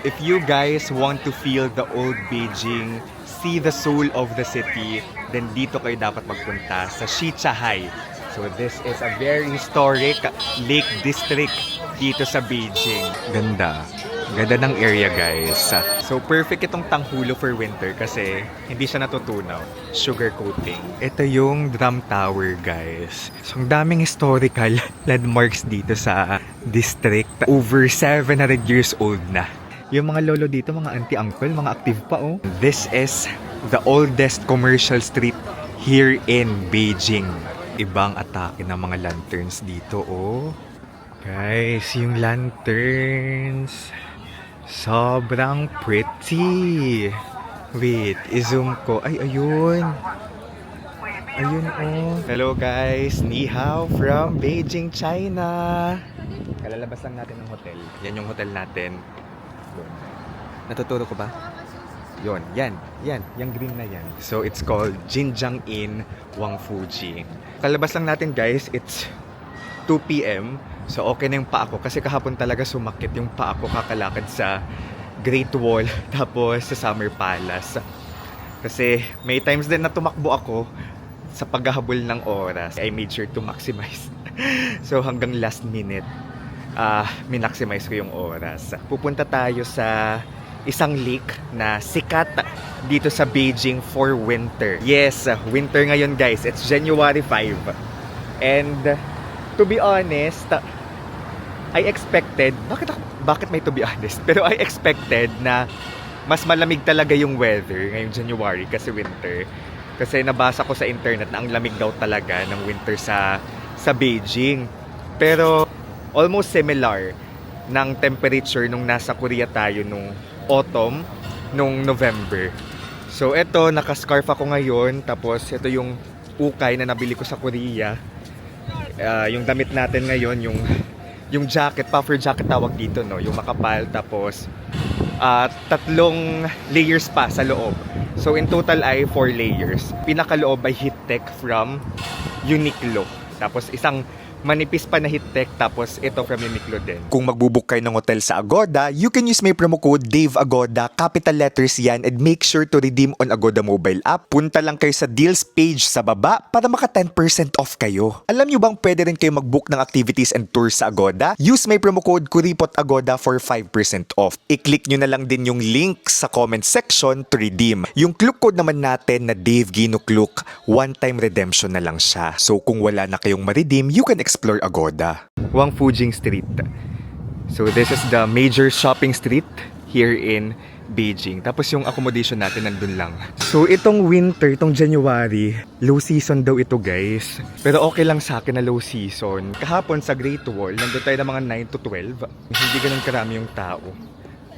If you guys want to feel the old Beijing, see the soul of the city, then dito kayo dapat magpunta sa Shichahai. So this is a very historic lake district dito sa Beijing. Ganda. Ganda ng area, guys. So perfect itong Tanghulo for winter kasi hindi siya natutunaw. Sugar coating. Ito yung Drum Tower, guys. So ang daming historical landmarks dito sa district. Over 700 years old na. Yung mga lolo dito, mga auntie-uncle, mga active pa, oh. This is the oldest commercial street here in Beijing. Ibang atake ng mga lanterns dito, oh. Guys, yung lanterns, sobrang pretty. Wait, i-zoom ko. Ay, ayun. Ayun, oh. Hello, guys. Ni hao from Beijing, China. Kalalabas lang natin ng hotel. Yan yung hotel natin. Yun. Natuturo ko ba? Yun, yan, yung green na yan. So, it's called Jinjiang Inn, Wangfuji. Kalabas lang natin, guys, it's 2 p.m. So, okay na yung paa ko. Kasi kahapon talaga sumakit yung paa ko kakalakad sa Great Wall, tapos sa Summer Palace. Kasi may times din na tumakbo ako sa paghahabol ng oras. I made sure to maximize. So, hanggang last minute, minaximize ko yung oras. Pupunta tayo sa isang lake na sikat dito sa Beijing for winter. Yes, winter ngayon, guys. It's January 5. And to be honest, I expected, bakit may to be honest? Pero I expected na mas malamig talaga yung weather ngayong January kasi winter. Kasi nabasa ko sa internet na ang lamig daw talaga ng winter sa Beijing. Pero almost similar ng temperature nung nasa Korea tayo nung autumn, nung November. So eto, naka-scarf ako ngayon. Tapos ito yung ukay na nabili ko sa Korea. Yung damit natin ngayon, yung jacket, puffer jacket tawag dito, no? Yung makapal, tapos 3 layers pa sa loob. So in total ay 4 layers. Pinakaloob ay heat tech from Uniqlo. Tapos isang manipis pa na heat tech, tapos ito from Uniqlo din. Kung magbubook kayo ng hotel sa Agoda, you can use my promo code DAVEAGODA, capital letters yan, and make sure to redeem on Agoda mobile app. Punta lang kayo sa deals page sa baba para maka 10% off kayo. Alam nyo bang pwede rin kayo magbook ng activities and tours sa Agoda? Use my promo code KURIPOTAGODA for 5% off. I-click nyo na lang din yung link sa comment section to redeem. Yung Klook code naman natin na Dave Gino Klook, one-time redemption na lang siya. So kung wala na kayong ma-redeem, you can explore Agoda. Wangfujing Street. So this is the major shopping street here in Beijing. Tapos yung accommodation natin nandun lang. So itong winter, itong January, low season daw ito, guys. Pero okay lang sa akin na low season. Kahapon sa Great Wall, nandun tayo ng mga 9 to 12. Hindi ganun karami yung tao.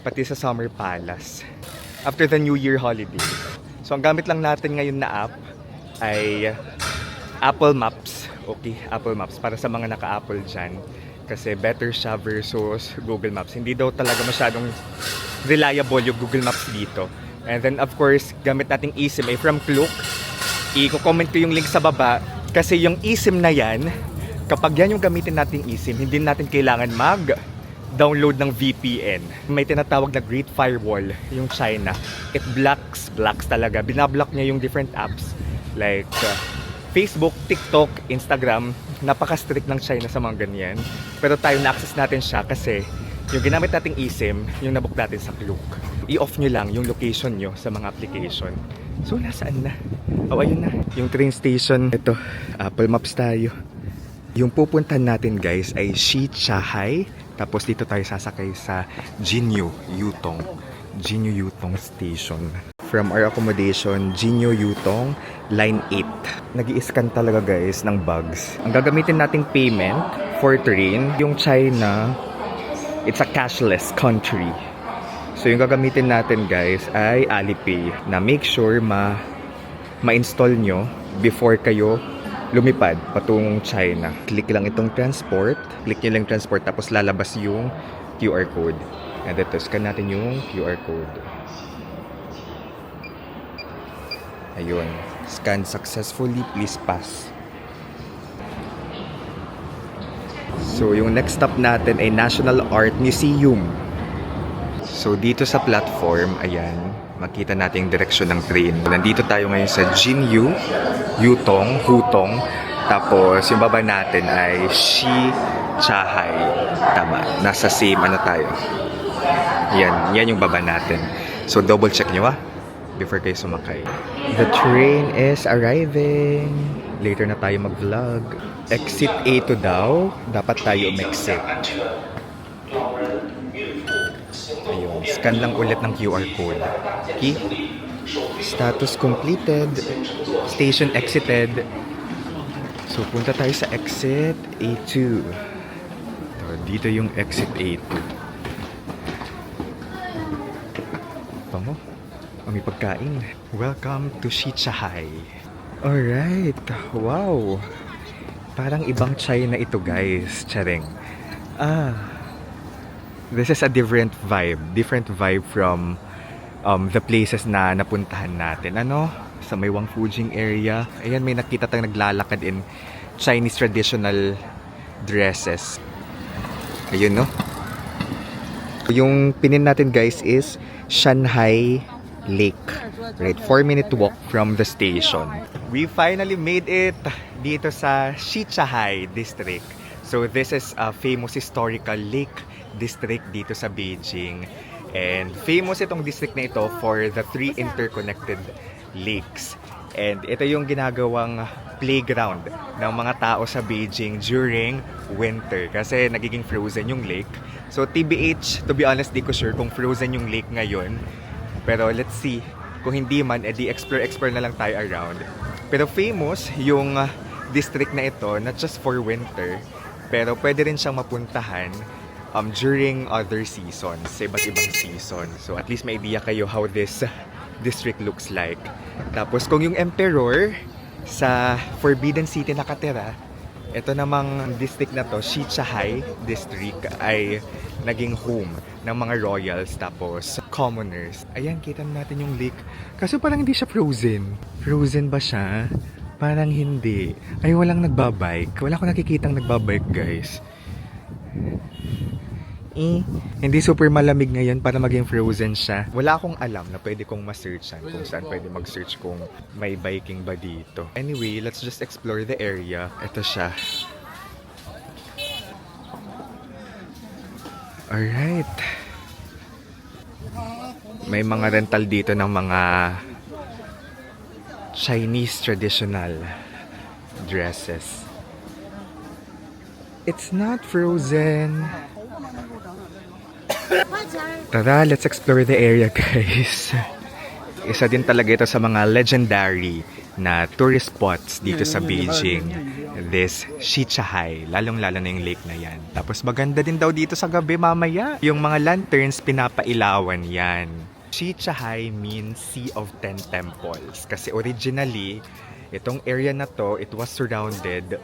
Pati sa Summer Palace. After the New Year holiday. So ang gamit lang natin ngayon na app ay Apple Maps. Okay, Apple Maps para sa mga naka-Apple dyan. Kasi better siya versus Google Maps. Hindi daw talaga masyadong reliable yung Google Maps dito. And then of course, gamit nating eSIM ay from Klook. I-comment ko yung link sa baba. Kasi yung eSIM na yan, kapag yan yung gamitin nating eSIM, hindi natin kailangan mag-download ng VPN. May tinatawag na Great Firewall, yung China. It blocks talaga. Binablock niya yung different apps. Like Facebook, TikTok, Instagram, napaka-strict ng China sa mga ganyan. Pero tayo na-access natin siya kasi yung ginamit nating eSIM, yung nabook natin sa Klook. I-off nyo lang yung location nyo sa mga application. So, nasaan na? Oh, ayun na. Yung train station. Ito, Apple Maps tayo. Yung pupuntahan natin, guys, ay Shichahai. Tapos dito tayo sasakay sa Jinyu Yutong Station. From our accommodation, Jinyu Yutong, Line 8. Nag-i-scan talaga, guys, ng bags. Ang gagamitin nating payment for train, yung China, it's a cashless country. So yung gagamitin natin, guys, ay Alipay. Na make sure ma-install nyo before kayo lumipad patungong China. Click lang itong transport. Click nyo lang transport, tapos lalabas yung QR code. And ito, scan natin yung QR code. Ayun. Scan successfully. Please pass. So, yung next stop natin ay National Art Museum. So dito sa platform, ayan, makita natin yung direksyon ng train. Nandito tayo ngayon sa Jinyu, Yutong, Hutong. Tapos yung baba natin ay Shichahai. Tama, nasa same ano tayo. Yan yung baba natin. So double check nyo before kayo sumakay. The train is arriving. Later na tayo mag-vlog. Exit A2 daw. Dapat tayo umexit. Ayun. Scan lang ulit ng QR code. Okay? Status completed. Station exited. So, punta tayo sa exit A2. So, dito yung exit A2. Pango. May pagkain. Welcome to Shichahai. Alright. Wow. Parang ibang China ito, guys. Charing. This is a different vibe. Different vibe from the places na napuntahan natin. Sa may Wangfujing area. Ayan, may nakita tayong naglalakad in Chinese traditional dresses. Ayun, no? Yung pinin natin, guys, is Shanhai Lake. Right, 4-minute walk from the station. We finally made it dito sa Shichahai district. So this is a famous historical lake district dito sa Beijing. And famous itong district na ito for the 3 interconnected lakes. And ito yung ginagawang playground ng mga tao sa Beijing during winter. Kasi nagiging frozen yung lake. So TBH, to be honest, di ko sure kung frozen yung lake ngayon. Pero let's see. Kung hindi man, edi explore na lang tayo around. Pero famous yung district na ito, not just for winter, pero pwede rin siyang mapuntahan during other seasons, sa iba't ibang season. So at least may idea kayo how this district looks like. Tapos kung yung emperor sa Forbidden City nakatira, ito namang district na to, Shichahai district, ay naging home ng mga royals tapos commoners. Ayan, kita natin yung lake. Kaso parang hindi siya frozen. Frozen ba siya? Parang hindi. Ay, walang nagbabike. Wala akong nakikitang nagbabike, guys. Hindi super malamig ngayon para maging frozen siya. Wala akong alam na pwede kong ma-searchan kung saan pwede mag-search kung may biking ba dito. Anyway, let's just explore the area. Ito siya. Alright. May mga rental dito ng mga Chinese traditional dresses. It's not frozen. Tara, let's explore the area, guys. Isa din talaga ito sa mga legendary na tourist spots dito sa Beijing. This Shichahai, lalong-lalo na yung lake na yan. Tapos maganda din daw dito sa gabi mamaya. Yung mga lanterns, pinapailawan yan. Shichahai means Sea of 10 Temples. Kasi originally, itong area na to, it was surrounded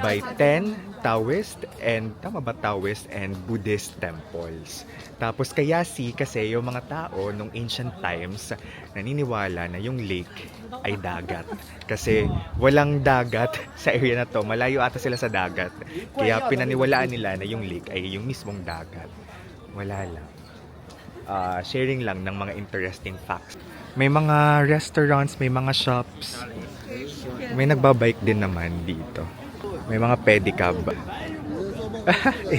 by 10 Taoist and, tama ba, Taoist and Buddhist temples. Tapos kaya kasi yung mga tao nung ancient times naniniwala na yung lake ay dagat. Kasi walang dagat sa area na to, malayo ata sila sa dagat. Kaya pinaniwalaan nila na yung lake ay yung mismong dagat. Wala lang. Sharing lang ng mga interesting facts. May mga restaurants, may mga shops. May nagbabike din naman dito. May mga pedicab.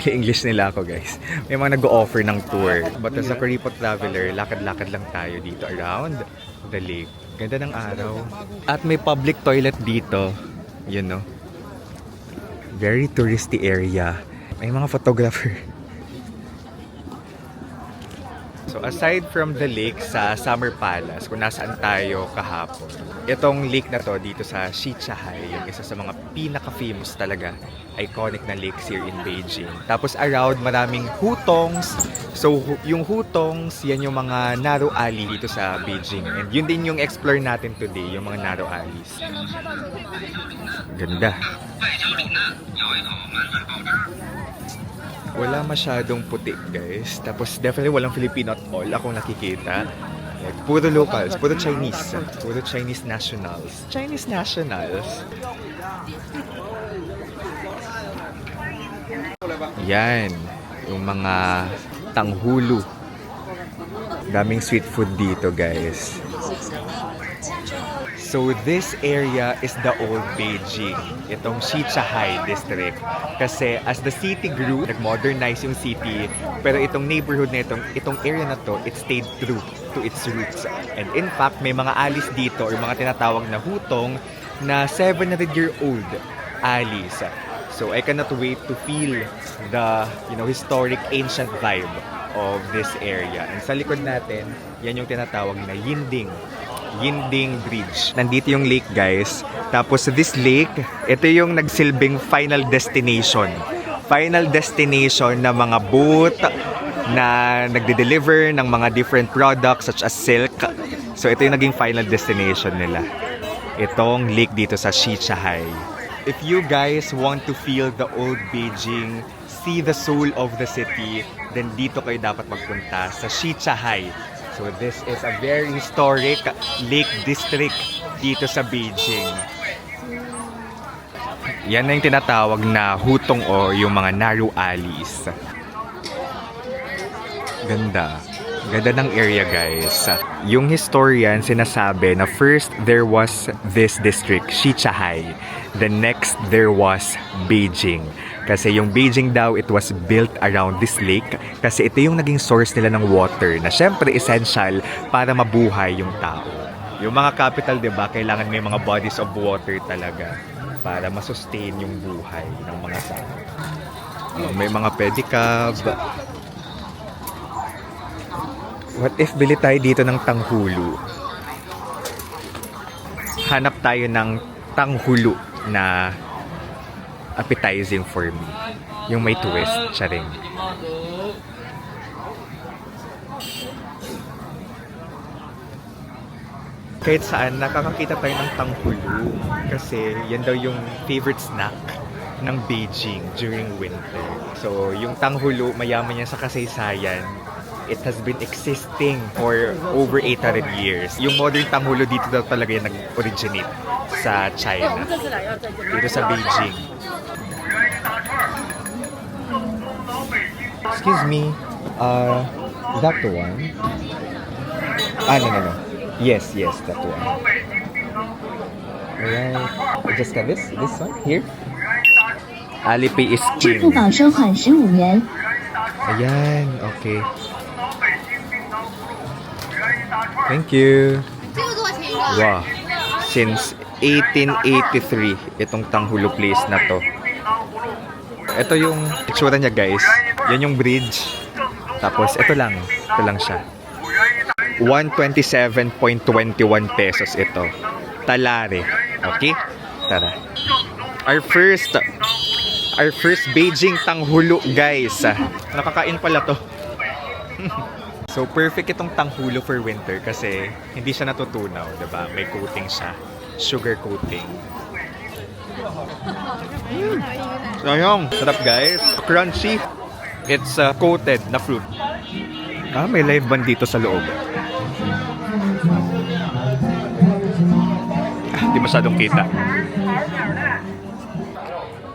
English nila ako, guys. May mga nag-o-offer ng tour. But as a Kuripot traveler, lakad-lakad lang tayo dito around the lake. Ganda ng araw. At may public toilet dito. You know. Very touristy area. May mga photographer. So aside from the lake sa Summer Palace, kung nasaan tayo kahapon, itong lake na to dito sa Shichahai, yung isa sa mga pinaka-famous talaga, iconic na lakes here in Beijing. Tapos around maraming hutongs. So yung hutongs, yan yung mga narrow alley dito sa Beijing. And yun din yung explore natin today, yung mga narrow alleys. Ganda. Wala masyadong puti, guys. Tapos definitely walang Filipino at all akong nakikita. Like, puro locals, puro Chinese. Puro Chinese nationals. Chinese nationals. Yan. Yung mga tanghulu. Daming street food dito, guys. So this area is the old Beijing, itong Shichahai district. Kasi as the city grew, nag-modernize yung city, pero itong neighborhood na itong area na to, it stayed true to its roots. And in fact, may mga alleys dito or mga tinatawag na hutong na 700-year-old alleys. So I cannot wait to feel the, historic ancient vibe of this area. And sa likod natin, yan yung tinatawag na Yinding Bridge. Nandito yung lake, guys. Tapos this lake, ito yung nagsilbing final destination. Final destination na mga boat na nagde-deliver ng mga different products such as silk. So ito yung naging final destination nila. Itong lake dito sa Shichahai. If you guys want to feel the old Beijing, see the soul of the city, then dito kayo dapat magpunta sa Shichahai. So this is a very historic lake district dito sa Beijing. Yan na yung tinatawag na hutong o yung mga narrow alleys. Ganda. Ganda ng area, guys. Yung historian sinasabi na first there was this district, Shichahai. The next there was Beijing. Kasi yung Beijing daw, it was built around this lake kasi ito yung naging source nila ng water na syempre essential para mabuhay yung tao. Yung mga capital, di ba, kailangan may mga bodies of water talaga para masustain yung buhay ng mga tao. May mga pedicab. What if bili tayo dito ng tanghulo? Hanap tayo ng tanghulo na appetizing for me. Yung may twist, charing. Kahit saan, nakakakita tayo ng tanghulo. Kasi yan daw yung favorite snack ng Beijing during winter. So, yung tanghulo, mayaman yan sa kasaysayan. It has been existing for over 800 years. Yung modern tanghulo dito daw talaga yung nag-originate sa China. Dito sa Beijing. Excuse me, that one? No. Yes, that one. Alright, just got this one, here. Alipay is king. 支付宝收款15元。 Ayan, okay. Thank you. Wow. Since 1883, itong tanghulo place na to. Ito yung itsura niya, guys. Yan yung bridge. Tapos ito lang siya. 127.21 pesos ito. Talare. Okay? Tara. Our first Beijing tanghulo, guys. Nakakain pala to. So perfect itong tanghulo for winter kasi hindi siya natutunaw, 'di ba? May coating siya, sugar coating. Sayang, sarap, guys. Crunchy. It's coated na fruit. May live band dito sa loob. Hindi masyadong kita.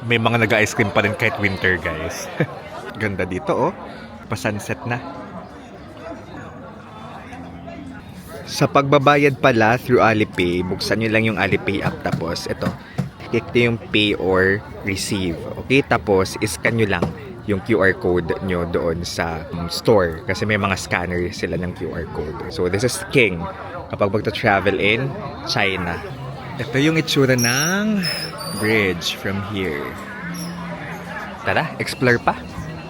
May mga nag-ice cream pa rin kahit winter, guys. Ganda dito, oh. Pa-sunset na. Sa pagbabayad pala through Alipay, buksan nyo lang yung Alipay app tapos ito, click nyo yung pay or receive. Okay, tapos iscan nyo lang yung QR code nyo doon sa store kasi may mga scanner sila ng QR code. So this is king kapag magta-travel in China. Ito yung itsura ng bridge from here. Tara, explore pa.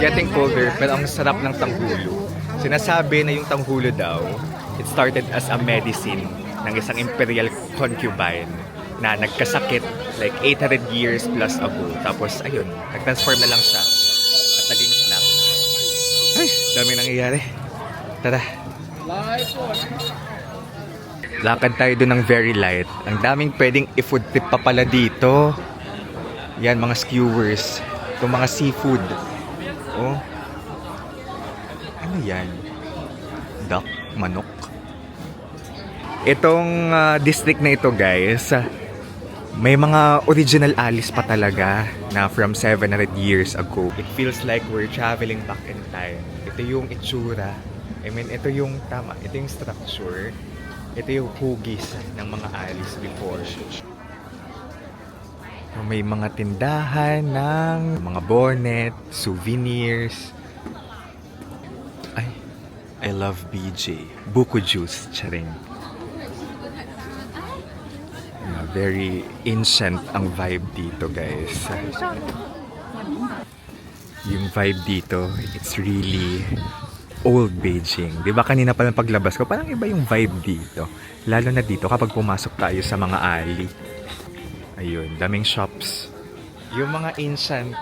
Getting colder pero ang sarap ng tanghulo. Sinasabi na yung tanghulo daw, it started as a medicine ng isang imperial concubine na nagkasakit like 800 years plus ago. Tapos ayun, nag-transform na lang siya at naging snack. Ay, daming nangyayari. Tara. Lakad tayo doon ng very light. Ang daming pwedeng i-food trip pa pala dito. Yan, mga skewers. Itong mga seafood. Oh. Ano yan? Duck? Manok? Itong district na ito, guys, may mga original alleys pa talaga na from 700 years ago. It feels like we're traveling back in time. Ito yung itsura I mean, ito yung tama. Ito yung structure. Ito yung hugis ng mga alis before. May mga tindahan ng mga bonnet, souvenirs. Ay, I love BJ. Buko juice, charing. Very ancient ang vibe dito, guys. Yung vibe dito, it's really old Beijing. Di ba kanina pa lang paglabas ko, parang iba yung vibe dito. Lalo na dito kapag pumasok tayo sa mga alley. Ayun, daming shops. Yung mga ancient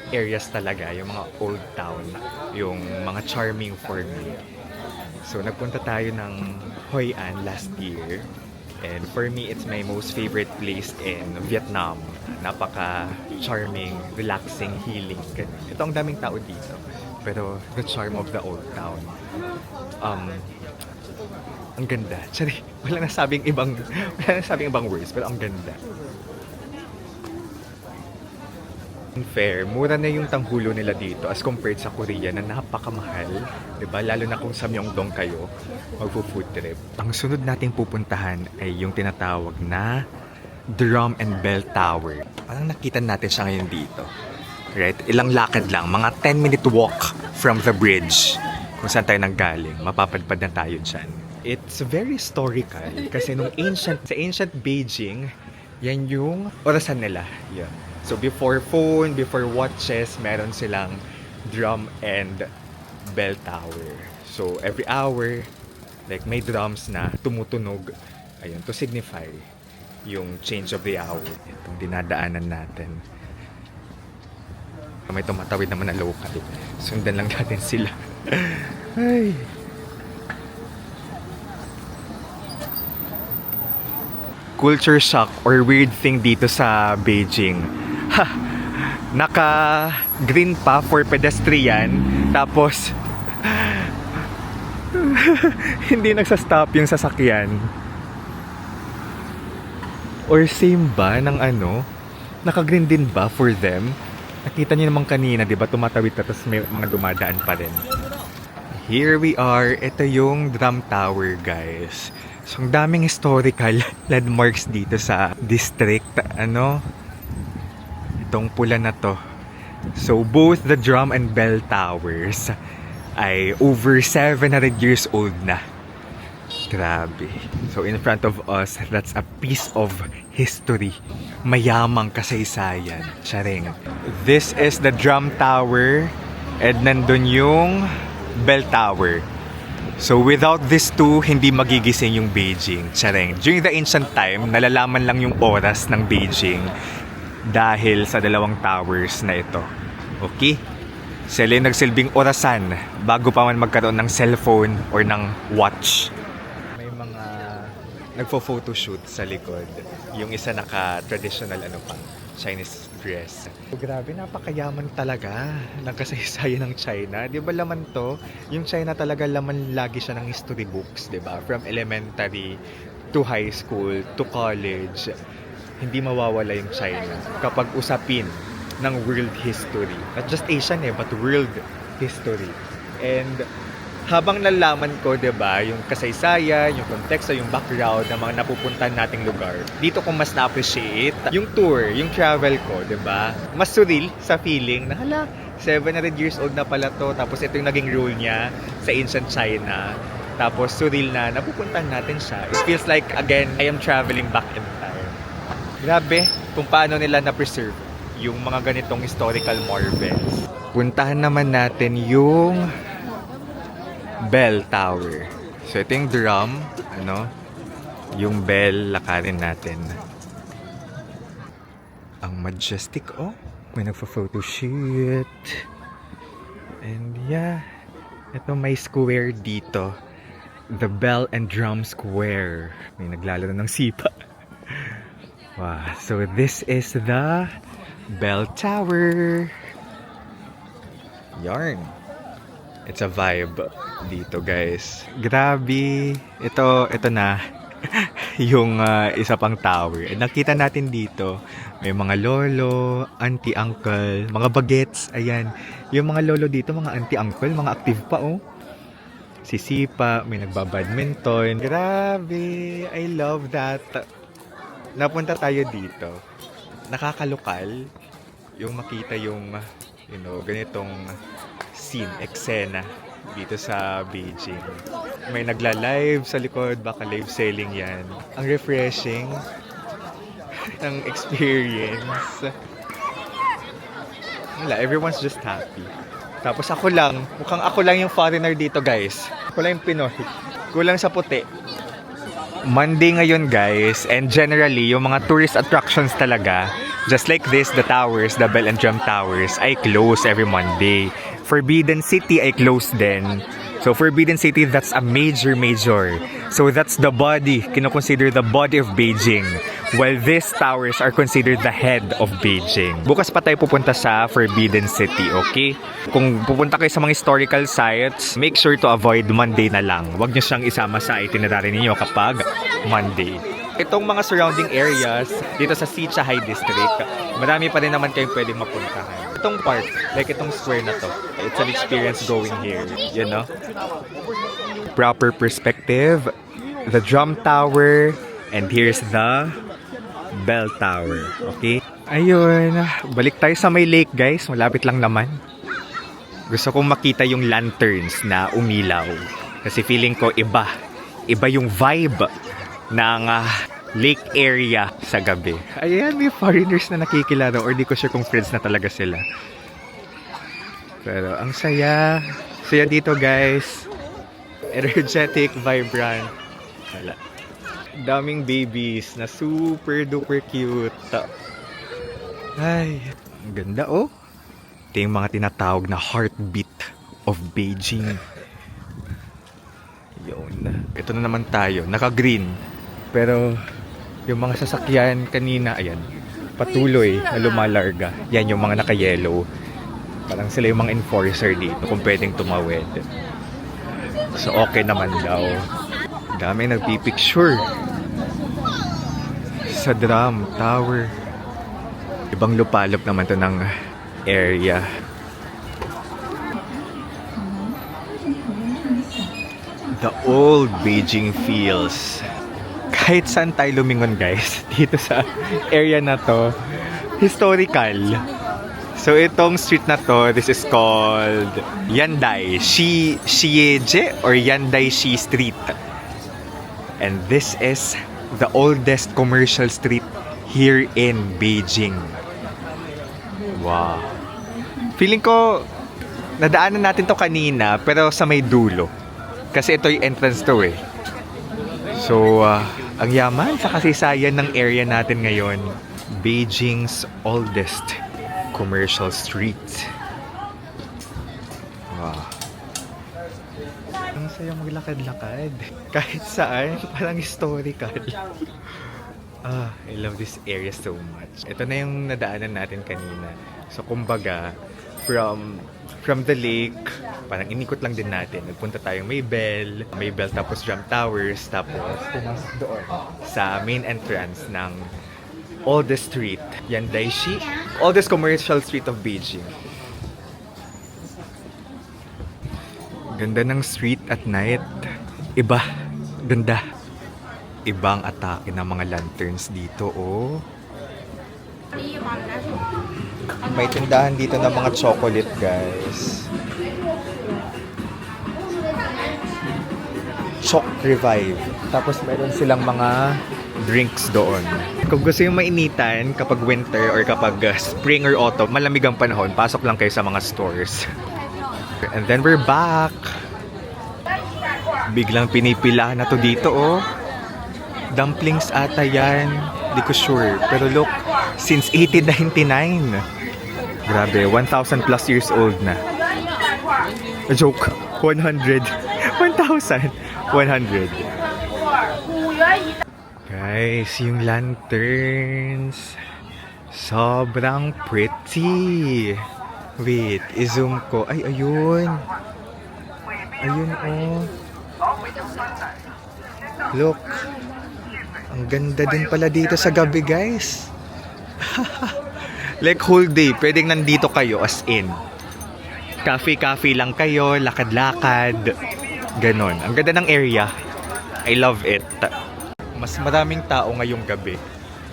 areas talaga, yung mga old town, yung mga charming for me. So, nagpunta tayo ng Hoi An last year. And for me, it's my most favorite place in Vietnam. Napaka-charming, relaxing, healing. Ito ang daming tao dito. Pero the charm of the old town. Ang ganda. Sorry, wala nasabing ibang words, pero ang ganda. Fair, mura na yung tanghulo nila dito as compared sa Korea na napakamahal. Diba? Lalo na kung sa Myeongdong kayo, magpo-food trip. Ang sunod nating pupuntahan ay yung tinatawag na Drum and Bell Tower. Parang nakita natin siya ngayon dito. Right? Ilang lakad lang, mga 10-minute walk from the bridge. Kung saan tayo nanggaling, mapapadpad na tayo dyan. It's very historical kasi sa ancient Beijing, yan yung orasan nila. Yeah. So before phone, before watches, meron silang drum and bell tower. So every hour, like may drums na tumutunog, ayun, to signify yung change of the hour. Itong dinadaanan natin. May tumatawid naman na local. Sundan lang natin sila. Ay. Culture shock or weird thing dito sa Beijing. Naka-green pa for pedestrian, tapos hindi nagsastop yung sasakyan. Or same ba ng naka-green din ba for them? Nakita niyo naman kanina, di ba, tumatawid na, tapos may mga dumadaan pa rin. Here we are. Ito yung drum tower, guys. So, ang daming historical landmarks dito sa district. Itong pula na to. So, both the drum and bell towers ay over 700 years old na. Grabe. So, in front of us, that's a piece of history. Mayamang kasaysayan. Charing. This is the drum tower and nandun yung bell tower. So, without these two, hindi magigising yung Beijing. Charing. During the ancient time, nalalaman lang yung oras ng Beijing dahil sa dalawang towers na ito. Okay? Sila yung nagsilbing orasan bago pa man magkaroon ng cellphone or ng watch. May mga nagpo-photoshoot sa likod. Yung isa naka-traditional Chinese dress. So, grabe, napakayaman talaga ng kasaysayan ng China. Di ba laman to? Yung China talaga laman lagi siya ng history books, di ba? From elementary to high school to college. Hindi mawawala yung China kapag usapin ng world history. Not just Asian but world history. And habang nalaman ko, 'di ba, yung kasaysayan, yung konteksto, yung background ng mga napupuntahan nating lugar, dito ko mas na-appreciate yung tour, yung travel ko, 'di ba? Mas surreal sa feeling na 700 years old na pala to, tapos ito yung naging rule niya sa ancient China. Tapos surreal na napupuntahan natin siya. It feels like, again, I am traveling back in time. Grabe kung paano nila na-preserve yung mga ganitong historical marvels. Puntahan naman natin yung bell tower. So ito yung drum, yung bell, lakarin natin. Ang majestic, may nagpa-photoshoot. And yeah, ito may square dito. The Bell and Drum Square. May naglalaro ng sipa. Wow, so this is the bell tower. Yarn. It's a vibe dito, guys. Grabe. Ito na yung isa pang tower. And nakita natin dito, may mga lolo, auntie, uncle, mga bagets. Ayan. Yung mga lolo dito, mga auntie, uncle, mga active pa, nagsisipa, may nagbabadminton. Grabe! I love that. Napunta tayo dito. Nakakalokal yung makita yung, ganitong scene, eksena dito sa Beijing. May nagla-live sa likod, baka live selling yan. Ang refreshing ng experience. Wala, everyone's just happy. Tapos mukhang ako lang yung foreigner dito, guys. Ako lang yung Pinoy. Kulang sa puti. Monday ngayon, guys, and generally, yung mga tourist attractions talaga, just like this, the towers, the Bell and Drum Towers, ay close every Monday. Forbidden City ay close din. So, Forbidden City, that's a major. So, that's the body, kinoconsider the body of Beijing. While these towers are considered the head of Beijing. Bukas pa tayo pupunta sa Forbidden City, okay? Kung pupunta kayo sa mga historical sites, make sure to avoid Monday na lang. Huwag nyo siyang isama sa itinerary ninyo kapag Monday. Itong mga surrounding areas dito sa Shichahai District, marami pa rin naman kayong pwedeng mapuntahan. Itong park, like itong square na to, it's an experience going here, Proper perspective, the drum tower, and here's the bell tower, okay? Ayun, balik tayo sa may lake, guys. Malapit lang naman. Gusto kong makita yung lanterns na umilaw. Kasi feeling ko iba yung vibe ng lake area sa gabi. Ayan, may foreigners na nakikilala or di ko sure kung friends na talaga sila. Pero ang saya dito, guys. Energetic, vibrant. Wala. Daming babies na super duper cute. Ay, ang ganda, oh. Ito yung mga tinatawag na heartbeat of Beijing. Yun. Ito na naman tayo. Naka-green. Pero yung mga sasakyan kanina, ayan, patuloy na lumalarga. Yan yung mga naka-yellow. Parang sila yung mga enforcer dito kung pwedeng tumawid. So okay naman daw. Dami nagpipicture sa drum tower. Ibang lupalop naman to ng area. The old Beijing feels. Kahit saan tayo lumingon, guys, dito sa area na to, historical. So itong street na to, this is called Yandai Shieje or Yandai Shi Street. And this is the oldest commercial street here in Beijing. Wow. Feeling ko, nadaanan natin to kanina, pero sa may dulo. Kasi ito yung entrance to eh. So, ang yaman sa kasaysayan ng area natin ngayon. Beijing's oldest commercial street. Wow. Ang sayang maglakad-lakad. Kahit saan, parang historical. I love this area so much. Ito na yung nadaanan natin kanina. So, kumbaga, from the lake, parang inikot lang din natin. Nagpunta tayong may bell tapos drum towers, tapos pumasok doon sa main entrance ng oldest street, Yandaishi, oldest commercial street of Beijing. Ganda ng street at night. Iba. Ganda. Ibang atake ng mga lanterns dito, oh. May tindahan dito ng mga chocolate, guys. Choc Revive. Tapos meron silang mga drinks doon. Kung gusto yung mainitan kapag winter or kapag spring or autumn, malamig ang panahon, pasok lang kayo sa mga stores. And then we're back. Biglang pinipilahan na to dito, oh. Dumplings ata yan. Di ko sure. Pero look, since 1899. Grabe, 1,000 plus years old na. A joke. 100. 1,000. 100. Guys, yung lanterns. Sobrang pretty. Wait, i-zoom ko. Ay, ayun. Ayun, oh. Look. Ang ganda din pala dito sa gabi, guys. Like whole day, pwedeng nandito kayo as in. Cafe-cafe lang kayo, lakad-lakad. Ganon. Ang ganda ng area. I love it. Mas maraming tao ngayong gabi.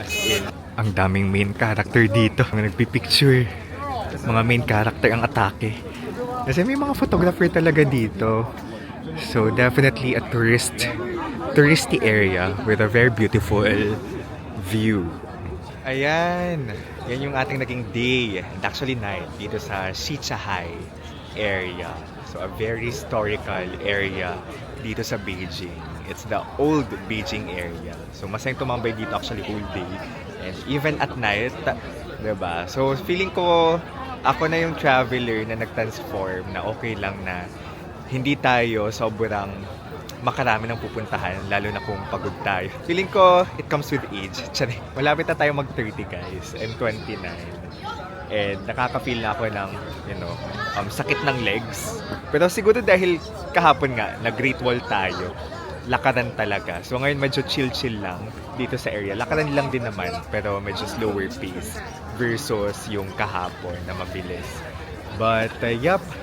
As in, ang daming main character dito. Mga nagpipicture. Mga main character ang atake. Kasi may mga photographer talaga dito. So definitely a touristy area with a very beautiful view. Ayan. Yan yung ating naging day and actually night dito sa Shichahai area. So a very historical area dito sa Beijing. It's the old Beijing area. So masayang tumambay dito actually whole day. And even at night, diba? So feeling ko ako na yung traveler na nag-transform na okay lang na hindi tayo sobrang makarami ng pupuntahan, lalo na kung pagod tayo. Feeling ko, it comes with age. Tsari, malapit na tayo mag-30 guys. I'm 29. And nakaka-feel na ako ng, sakit ng legs. Pero siguro dahil kahapon nga, nag-Great Wall tayo. Lakaran talaga. So ngayon medyo chill-chill lang dito sa area. Lakaran lang din naman, pero medyo slower pace versus yung kahapon na mabilis. But,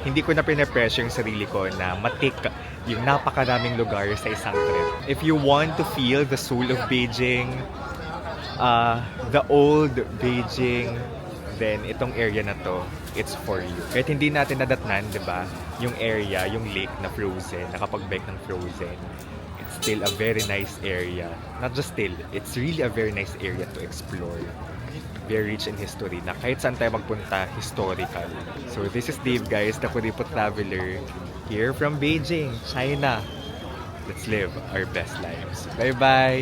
hindi ko na pinapressure yung sarili ko na matik yung napakaraming lugar sa isang trip. If you want to feel the soul of Beijing, the old Beijing, then itong area na to, it's for you. Kahit hindi natin nadatnan, di ba? Yung area, yung lake na frozen, nakapag-bike ng frozen, it's still a very nice area. Not just still, it's really a very nice area to explore. Very rich in history na kahit saan tayo magpunta, historical. So this is Dave guys, the Kuripo Traveler here from Beijing, China. Let's live our best lives. Bye-bye!